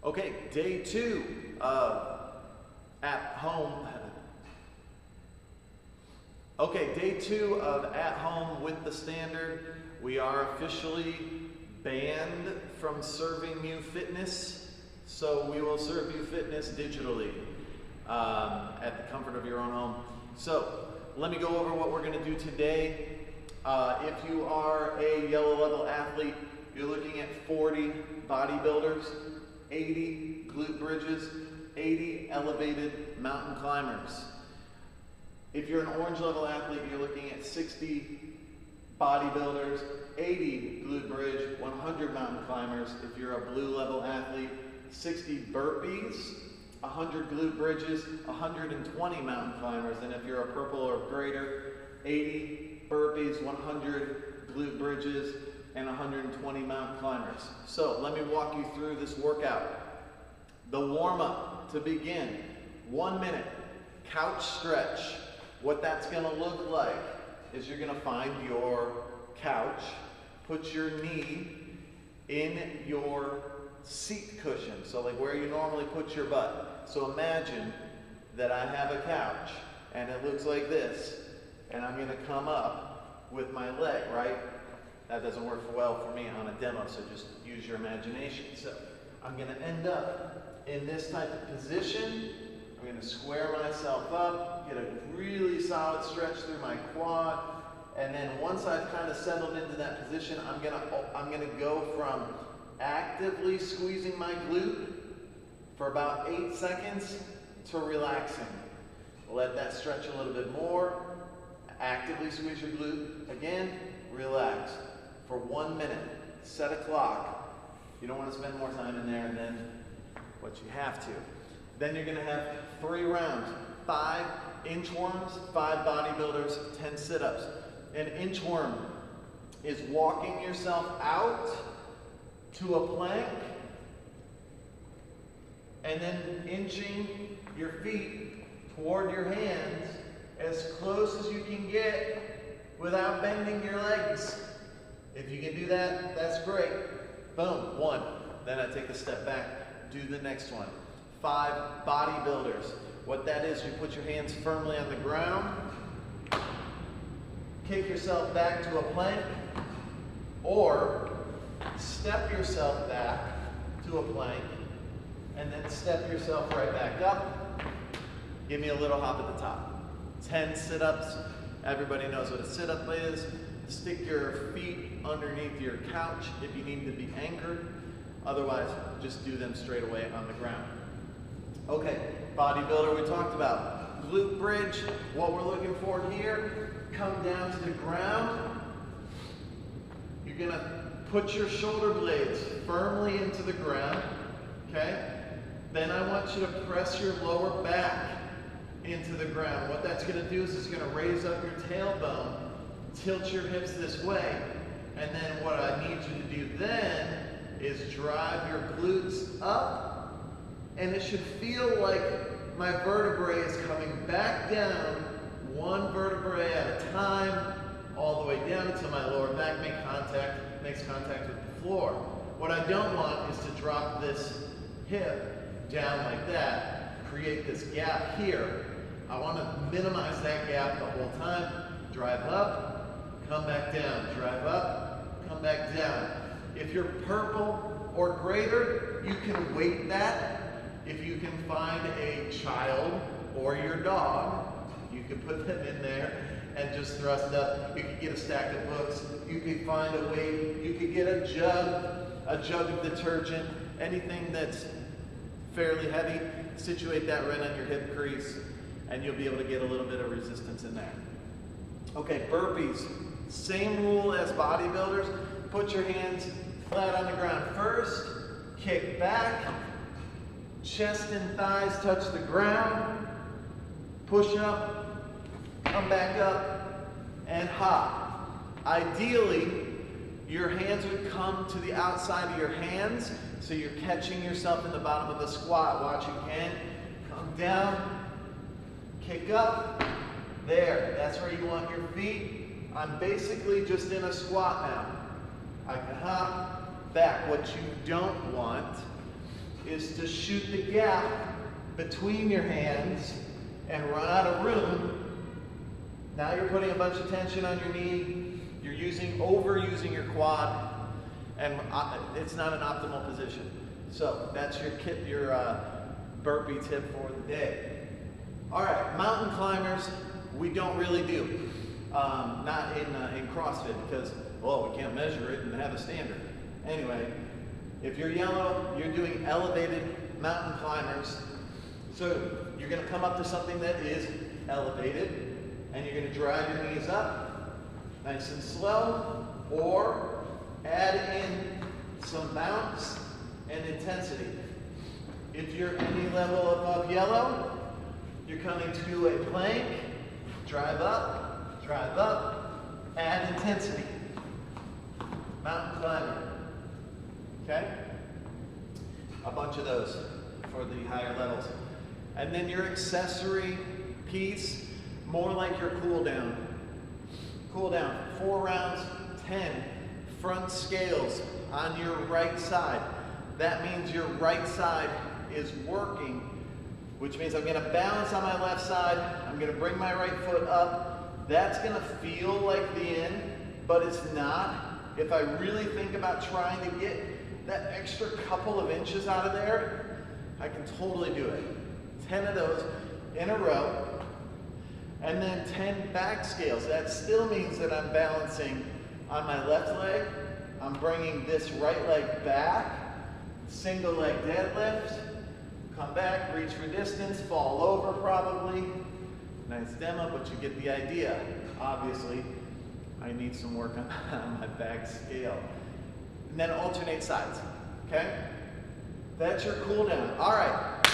Okay, day 2 of at home. Okay, day 2 of at home with the standard. We are officially banned from serving you fitness, so we will serve you fitness digitally at the comfort of your own home. So let me go over what we're going to do today. If you are a yellow level athlete, you're looking at 40 bodybuilders, 80 glute bridges, 80 elevated mountain climbers. If you're an orange level athlete, you're looking at 60 bodybuilders, 80 glute bridge, 100 mountain climbers. If you're a blue level athlete, 60 burpees, 100 glute bridges, 120 mountain climbers. And if you're a purple or greater, 80 burpees, 100 glute bridges, and 120 mountain climbers. So let me walk you through this workout. The warm-up to begin, 1 minute, couch stretch. What that's gonna look like is you're gonna find your couch, put your knee in your seat cushion, so like where you normally put your butt. So imagine that I have a couch and it looks like this, and I'm gonna come up with my leg, right? That doesn't work well for me on a demo, so just use your imagination. So I'm gonna end up in this type of position. I'm gonna square myself up, get a really solid stretch through my quad, and then once I've kind of settled into that position, I'm gonna go from actively squeezing my glute for about 8 seconds to relaxing. Let that stretch a little bit more. Actively squeeze your glute. Again, relax for 1 minute. Set a clock. You don't want to spend more time in there than what you have to. Then you're going to have 3 rounds. 5 inchworms, 5 bodybuilders, 10 sit-ups. An inchworm is walking yourself out to a plank and then inching your feet toward your hands as close as you can get without bending your legs. If you can do that, that's great. Boom, 1. Then I take a step back, do the next one. 5 bodybuilders. What that is, you put your hands firmly on the ground, kick yourself back to a plank, or step yourself back to a plank, and then step yourself right back up. Give me a little hop at the top. 10 sit-ups. Everybody knows what a sit-up is. Stick your feet underneath your couch if you need to be anchored. Otherwise, just do them straight away on the ground. Okay, bodybuilder we talked about. Glute bridge, what we're looking for here, come down to the ground. You're gonna put your shoulder blades firmly into the ground, okay? Then I want you to press your lower back into the ground. What that's gonna do is it's gonna raise up your tailbone, tilt your hips this way, and then what I need you to do then is drive your glutes up, and it should feel like my vertebrae is coming back down, 1 vertebrae at a time, all the way down until my lower back makes contact with the floor. What I don't want is to drop this hip down like that, create this gap here. I want to minimize that gap the whole time. Drive up, come back down. Drive up, come back down. If you're purple or greater, you can weight that. If you can find a child or your dog, you can put them in there and just thrust up. You could get a stack of books. You could find a weight. You could get a jug of detergent, anything that's fairly heavy. Situate that right on your hip crease, and you'll be able to get a little bit of resistance in there. Okay, burpees. Same rule as bodybuilders. Put your hands flat on the ground first. Kick back. Chest and thighs touch the ground. Push up. Come back up. And hop. Ideally, your hands would come to the outside of your hands, so you're catching yourself in the bottom of the squat. Watch again. Come down. Kick up. There. That's where you want your feet. I'm basically just in a squat now. I can hop back. What you don't want is to shoot the gap between your hands and run out of room. Now you're putting a bunch of tension on your knee. You're overusing your quad, and it's not an optimal position. So that's your burpee tip for the day. All right, mountain climbers, we don't really do. Not in CrossFit because, well, we can't measure it and have a standard. Anyway, if you're yellow, you're doing elevated mountain climbers. So you're gonna come up to something that is elevated and you're gonna drive your knees up, nice and slow, or add in some bounce and intensity. If you're any level above yellow, you're coming to a plank, drive up, add intensity. Mountain climbing, okay? A bunch of those for the higher levels. And then your accessory piece, more like your cool down. Cool down, 4 rounds, 10 front scales on your right side. That means your right side is working, which means I'm gonna balance on my left side, I'm gonna bring my right foot up. That's gonna feel like the end, but it's not. If I really think about trying to get that extra couple of inches out of there, I can totally do it. 10 of those in a row, and then 10 back scales. That still means that I'm balancing on my left leg. I'm bringing this right leg back, single leg deadlift, come back, reach for distance, fall over probably. Nice demo, but you get the idea. Obviously, I need some work on my back scale. And then alternate sides, okay? That's your cool down. All right.